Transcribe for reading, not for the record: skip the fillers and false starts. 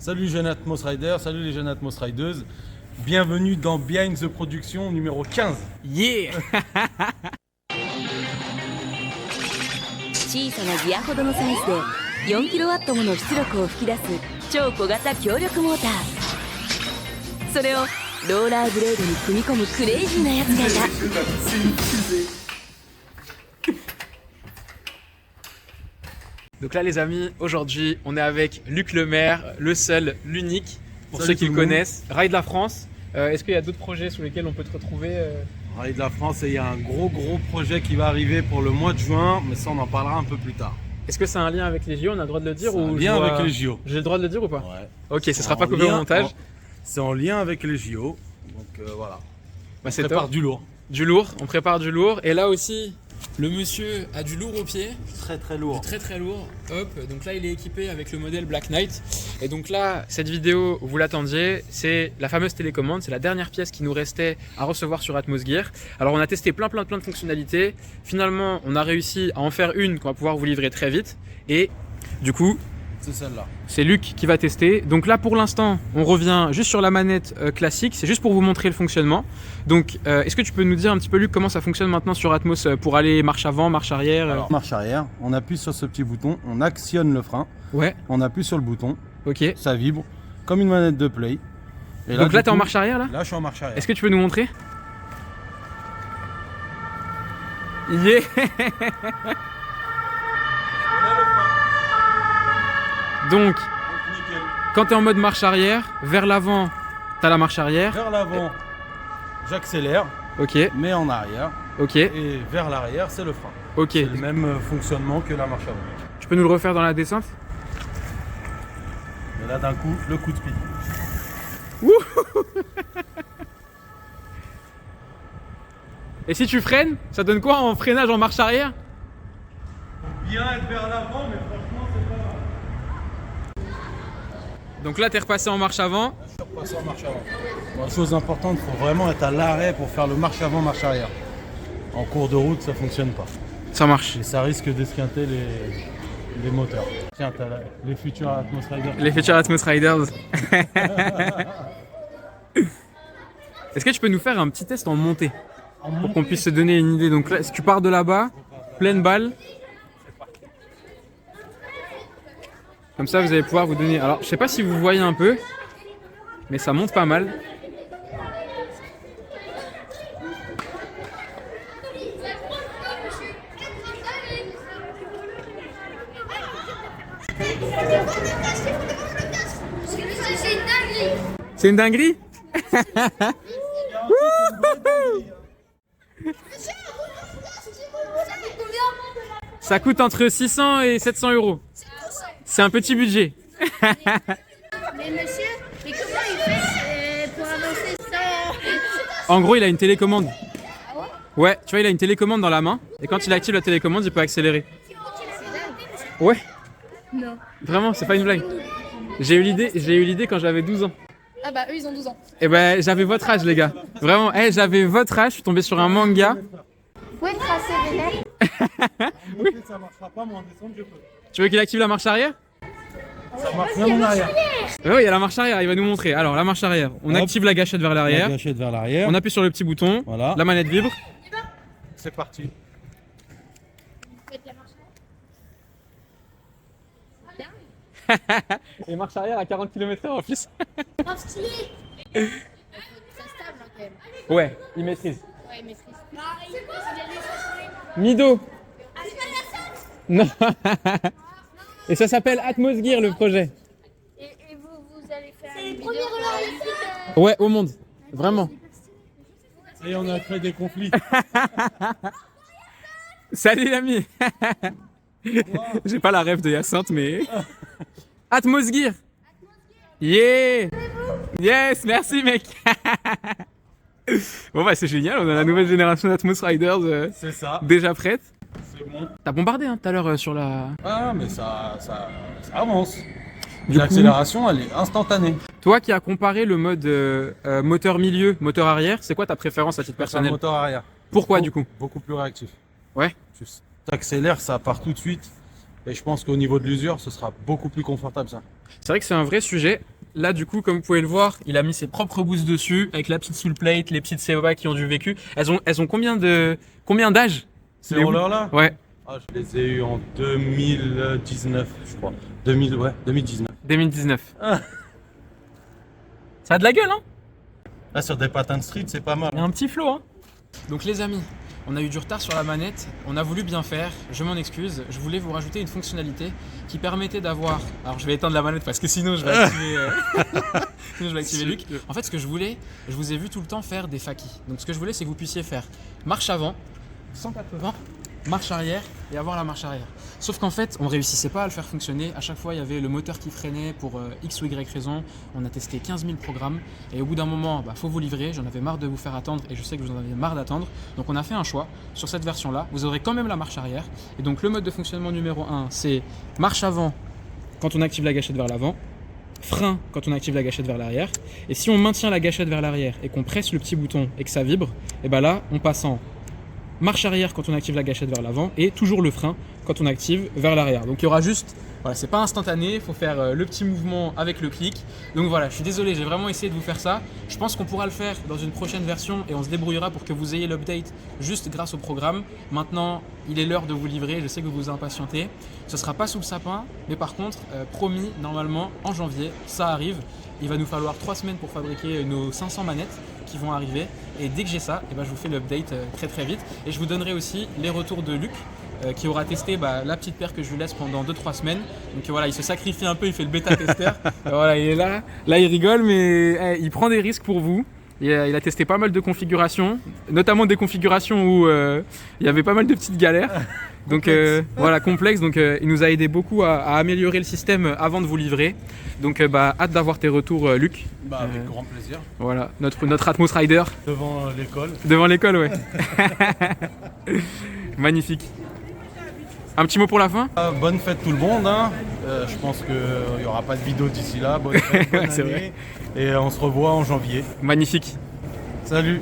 Salut jeunes Atmos Riders, salut les jeunes Atmos Riders. Bienvenue dans Behind the Production numéro 15. Yeah 小さなギアほどのサイズで 4kW もの出力を吹き出す超小型強力モーター。それをローラーブレードに組み込むクレイジーなやつがいた。Donc là les amis, aujourd'hui on est avec Luc Lemaire, le seul, l'unique, pour Salut ceux qui tout le le monde. connaissent. Ride la France, est-ce qu'il y a d'autres projets sur lesquels on peut te retrouver Rallye de la France et il y a un gros projet qui va arriver pour le mois de juin, mais ça on en parlera un peu plus tard. Est-ce que c'est un lien avec les JO, on a le droit de le dire C'est ou en je lien dois- avec les JO. J'ai le droit de le dire ou pas? Ouais. Ok, ce sera En pas coupé au lien- montage. C'est en lien avec les JO, donc voilà. Bah, On c'est prépare top. du lourd. Du lourd, on prépare du lourd. Et là aussi, le monsieur a du lourd au pied. Très lourd. Très très lourd, hop, donc là il est équipé avec le modèle Black Knight. Et donc là, cette vidéo, vous l'attendiez, c'est la fameuse télécommande, c'est la dernière pièce qui nous restait à recevoir sur Atmos Gear. Alors on a testé plein de fonctionnalités, finalement on a réussi à en faire une qu'on va pouvoir vous livrer très vite. Et du coup, C'est celle-là. c'est Luc qui va tester. Donc là pour l'instant, on revient juste sur la manette classique, c'est juste pour vous montrer le fonctionnement. Donc est-ce que tu peux nous dire un petit peu Luc comment ça fonctionne maintenant sur Atmos pour aller marche avant, marche arrière Alors, marche arrière, on appuie sur ce petit bouton, on actionne le frein, Ouais, on appuie sur le bouton, ok. ça vibre comme une manette de play. Et Donc là du t'es en coup, marche arrière là? Là je suis en marche arrière. Est-ce que tu peux nous montrer? Yeah. Donc, Nickel. quand tu es en mode marche arrière, vers l'avant, tu as la marche arrière. Vers l'avant, j'accélère, Ok, mais en arrière. ok, Et vers l'arrière, c'est le frein. ok. C'est le même fonctionnement que la marche avant. Tu peux nous le refaire dans la descente? Et là, d'un coup, le coup de speed. Et si tu freines, ça donne quoi en freinage en marche arrière? Bien être vers l'avant, mais franchement, c'est pas grave. Donc là, tu es repassé en marche avant. Je suis repassé en marche avant. Bon, chose importante, il faut vraiment être à l'arrêt pour faire le marche avant, marche arrière. En cours de route, ça fonctionne pas. Ça marche. Et ça risque d'esquinter les moteurs. Tiens, t'as les futurs Atmos Riders. Les futurs Atmos Riders. Est-ce que tu peux nous faire un petit test en montée pour qu'on puisse se donner une idée? Donc là, si tu pars de là-bas, pleine balle. Comme ça, vous allez pouvoir vous donner. Alors, je sais pas si vous voyez un peu, mais ça monte pas mal. C'est une dinguerie. Ça coûte entre 600 et 700 euros. C'est un petit budget. Mais monsieur, mais comment il fait pour avancer sans... En gros, il a une télécommande. Ouais, tu vois, il a une télécommande dans la main. Et quand il active la télécommande, il peut accélérer. Ouais. Non. Vraiment, c'est pas une blague. J'ai eu l'idée quand j'avais 12 ans. Ah bah eux ils ont 12 ans. Et ben, j'avais votre âge, les gars. Vraiment, j'avais votre âge. Je suis tombé sur un manga. Vous pouvez tracer vénère? Oui. Ça marchera pas, mais en descente, je peux. Tu veux qu'il active la marche arrière? Ça marche même en arrière. Ouais, il y a la marche arrière. Il va nous montrer. Alors, la marche arrière. On Hop. active la gâchette vers l'arrière. La gâchette vers l'arrière. On appuie sur le petit bouton. Voilà. La manette vibre. C'est parti. Faites la marche. Et marche arrière à 40 km/h en plus. Oh stylé. C'est stable hein, quand même. Ouais, il maîtrise. Ouais il maîtrise. Mido. Non. Et ça s'appelle Atmos Gear le projet. Et vous allez faire une vidéo pour Ouais, au monde. Vraiment. Et on a créé des conflits. Salut l'ami. J'ai pas la rêve de Hyacinthe mais... Atmos Gear. Yeah. Yes, merci mec. Bon bah c'est génial, on a la nouvelle génération d'Atmos Riders C'est ça. déjà prête. C'est bon. T'as bombardé hein, tout à l'heure sur la... Ah, mais ça avance. Du L'accélération, elle est instantanée. Toi qui as comparé le mode moteur milieu, moteur arrière, c'est quoi ta préférence à titre C'est un personnel? moteur arrière. Pourquoi du coup? Beaucoup plus réactif. Ouais. Tu accélères, ça part tout de suite. Et je pense qu'au niveau de l'usure, ce sera beaucoup plus confortable ça. C'est vrai que c'est un vrai sujet. Là, du coup, comme vous pouvez le voir, il a mis ses propres gousses dessus, avec la petite full plate, les petites COA qui ont du vécu. Elles ont combien d'âge? Ces Les rollers-là? Ouais, Ah, je les ai eu en 2019, je crois. 2019. 2019. Ça a de la gueule, hein? Là, sur des patins de street, c'est pas mal. Il y a un petit flow, hein? Donc les amis, on a eu du retard sur la manette, on a voulu bien faire, je m'en excuse. Je voulais vous rajouter une fonctionnalité qui permettait d'avoir... Alors je vais éteindre la manette parce que sinon je vais activer, sinon je vais activer Luc. En fait, ce que je voulais, je vous ai vu tout le temps faire des fakis. Donc ce que je voulais, c'est que vous puissiez faire marche avant, 180, marche arrière et avoir la marche arrière. Sauf qu'en fait, on réussissait pas à le faire fonctionner. À chaque fois, il y avait le moteur qui freinait pour X ou Y raison. On a testé 15 000 programmes et au bout d'un moment, faut vous livrer. J'en avais marre de vous faire attendre et je sais que vous en avez marre d'attendre. Donc on a fait un choix. Sur cette version-là, vous aurez quand même la marche arrière. Et donc le mode de fonctionnement numéro 1, c'est marche avant quand on active la gâchette vers l'avant, frein quand on active la gâchette vers l'arrière. Et si on maintient la gâchette vers l'arrière et qu'on presse le petit bouton et que ça vibre, et ben là, on passe en marche arrière quand on active la gâchette vers l'avant et toujours le frein quand on active vers l'arrière. Donc il y aura juste, voilà, c'est pas instantané, il faut faire le petit mouvement avec le clic. Donc voilà, je suis désolé, j'ai vraiment essayé de vous faire ça. Je pense qu'on pourra le faire dans une prochaine version et on se débrouillera pour que vous ayez l'update juste grâce au programme. Maintenant, il est l'heure de vous livrer, je sais que vous vous impatientez. Ce sera pas sous le sapin, mais par contre, promis, normalement en janvier, ça arrive. Il va nous falloir 3 semaines pour fabriquer nos 500 manettes qui vont arriver. Et dès que j'ai ça, je vous fais l'update très très vite. Et je vous donnerai aussi les retours de Luc qui aura testé la petite paire que je lui laisse pendant 2-3 semaines. Donc voilà, il se sacrifie un peu, il fait le bêta-testeur. Voilà, il est là. Là, il rigole, mais il prend des risques pour vous. Il a testé pas mal de configurations, notamment des configurations où il y avait pas mal de petites galères. Donc voilà, complexe. Donc il nous a aidé beaucoup à améliorer le système avant de vous livrer. Donc hâte d'avoir tes retours, Luc. Avec grand plaisir. Voilà, notre Atmos Rider. Devant l'école. Devant l'école, ouais. Magnifique. Un petit mot pour la fin? Bonne fête tout le monde. Hein. Je pense qu'il n'y aura pas de vidéo d'ici là. Bonne fête, bonne année. C'est vrai. Et on se revoit en janvier. Magnifique. Salut.